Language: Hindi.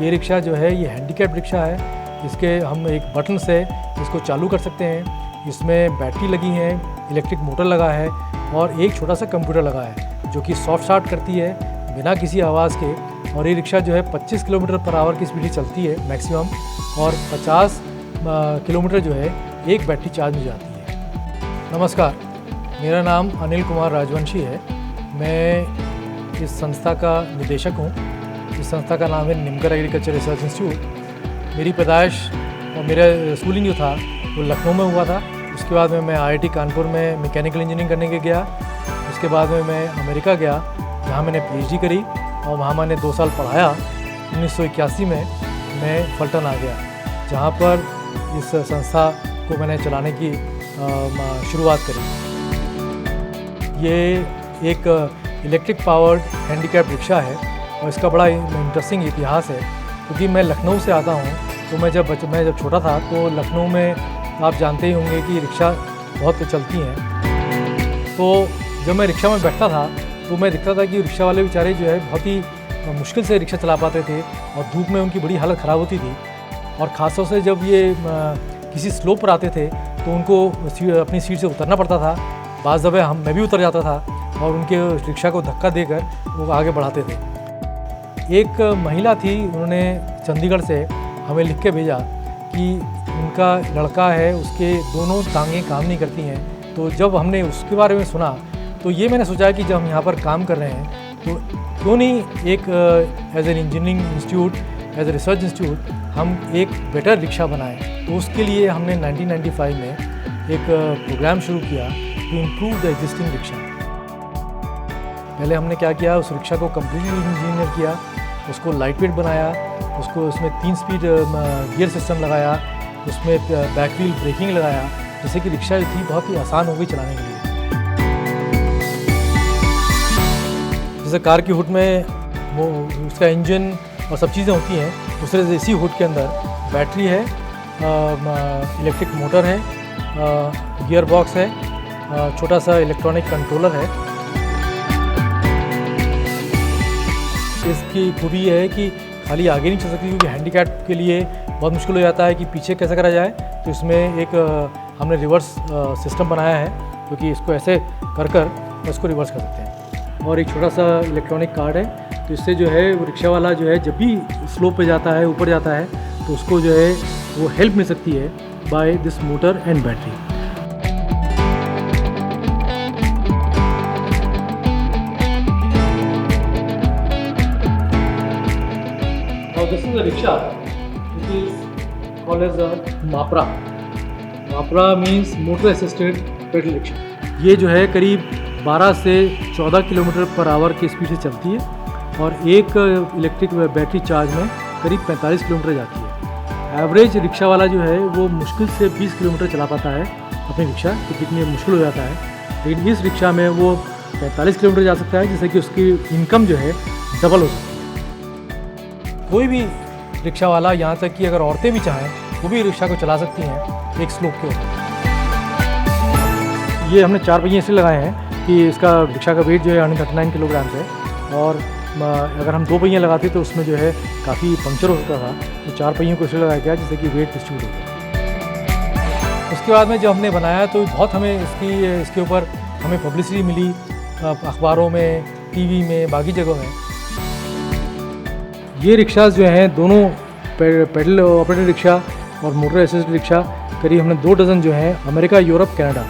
ये रिक्शा जो है ये हैंडीकैप रिक्शा है। इसके हम एक बटन से इसको चालू कर सकते हैं। इसमें बैटरी लगी है, इलेक्ट्रिक मोटर लगा है और एक छोटा सा कंप्यूटर लगा है जो कि सॉफ्ट स्टार्ट करती है बिना किसी आवाज़ के। और ये रिक्शा जो है 25 किलोमीटर पर आवर की स्पीड से चलती है मैक्सिमम, और 50 किलोमीटर जो है एक बैटरी चार्ज में जाती है। नमस्कार, मेरा नाम अनिल कुमार राजवंशी है। मैं इस संस्था का निदेशक हूँ। इस संस्था का नाम है निमकर एग्रीकल्चर रिसर्च इंस्टीट्यूट। मेरी पैदाइश और मेरा स्कूलिंग जो था वो लखनऊ में हुआ था। उसके बाद में मैं IIT कानपुर में मैकेनिकल इंजीनियरिंग करने के गया। उसके बाद में मैं अमेरिका गया जहाँ मैंने PhD करी और वहाँ मैंने 2 साल पढ़ाया। 1981 में मैं फल्टन आ गया जहाँ पर इस संस्था को मैंने चलाने की शुरुआत करी। ये एक इलेक्ट्रिक पावर्ड हैंडीकैप रिक्शा है और इसका बड़ा इंटरेस्टिंग इतिहास है क्योंकि मैं लखनऊ से आता हूँ। तो मैं जब छोटा था तो लखनऊ में आप जानते ही होंगे कि रिक्शा बहुत चलती हैं। तो जब मैं रिक्शा में बैठता था तो मैं दिखता था कि रिक्शा वाले बेचारे जो है बहुत ही मुश्किल से रिक्शा चला पाते थे और धूप में उनकी बड़ी हालत ख़राब होती थी। और ख़ासतौर से जब ये किसी स्लोप पर आते थे तो उनको अपनी सीट से उतरना पड़ता था। बाज़ दफ़े मैं भी उतर जाता था और उनके रिक्शा को धक्का देकर वो आगे बढ़ाते थे। एक महिला थी, उन्होंने चंडीगढ़ से हमें लिख के भेजा कि उनका लड़का है, उसके दोनों टांगें काम नहीं करती हैं। तो जब हमने उसके बारे में सुना तो ये मैंने सोचा कि जब हम यहाँ पर काम कर रहे हैं तो क्यों नहीं एक as an engineering institute, as a research institute हम एक बेटर रिक्शा बनाएं। तो उसके लिए हमने 1995 में एक प्रोग्राम शुरू किया to improve the existing rickshaw. पहले हमने क्या किया, उस रिक्शा को कम्प्लीटली इंजीनियर किया, उसको लाइट वेट बनाया, उसमें 3 स्पीड गियर सिस्टम लगाया, उसमें बैक व्हील ब्रेकिंग लगाया, जिससे कि रिक्शा थी बहुत ही आसान हो गई चलाने के लिए। जैसे कार की हुड में वो उसका इंजन और सब चीज़ें होती हैं, दूसरे इसी हुड के अंदर बैटरी है, इलेक्ट्रिक मोटर है, गियर बॉक्स है, छोटा सा इलेक्ट्रॉनिक कंट्रोलर है। इसकी खूबी ये है कि खाली आगे नहीं चल सकती क्योंकि हैंडीकैप के लिए बहुत मुश्किल हो जाता है कि पीछे कैसे करा जाए। तो इसमें एक हमने रिवर्स सिस्टम बनाया है क्योंकि इसको ऐसे कर इसको रिवर्स कर सकते हैं। और एक छोटा सा इलेक्ट्रॉनिक कार्ड है, तो इससे जो है वो रिक्शा वाला जो है जब भी स्लोप पे जाता है, ऊपर जाता है, तो उसको जो है वो हेल्प मिल सकती है by this motor and battery. This is a rickshaw which is called as a MAPRA. MAPRA means motor assisted pedal rickshaw. ये जो है करीब 12 से 14 किलोमीटर पर आवर की स्पीड से चलती है और एक इलेक्ट्रिक बैटरी चार्ज में करीब 45 किलोमीटर जाती है। एवरेज रिक्शा वाला जो है वो मुश्किल से 20 किलोमीटर चला पाता है अपनी रिक्शा, तो कितनी मुश्किल हो जाता है। लेकिन इस रिक्शा में वो 45 किलोमीटर जा सकता है, जिससे कि उसकी इनकम जो है डबल हो सकती है। कोई भी रिक्शा वाला, यहाँ तक कि अगर औरतें भी चाहें वो भी रिक्शा को चला सकती हैं एक स्लोप के ऊपर। ये हमने 4 पहिए इसलिए लगाए हैं कि इसका रिक्शा का वेट जो है 139 किलोग्राम है और अगर हम 2 पहिए लगाते तो उसमें जो है काफ़ी पंक्चर हो सकता था। तो 4 पहियों को इसलिए लगाया गया जिससे कि वेट डिस्ट्रीब्यूट हो गया। उसके बाद में जब हमने बनाया तो बहुत हमें इसके ऊपर हमें पब्लिसिटी मिली, अखबारों में, TV में, बाकी जगहों में। ये रिक्शाज जो हैं दोनों पेडल ऑपरेटेड रिक्शा और मोटर असिस्टेड रिक्शा, करीब हमने 2 डज़न जो हैं अमेरिका, यूरोप, कनाडा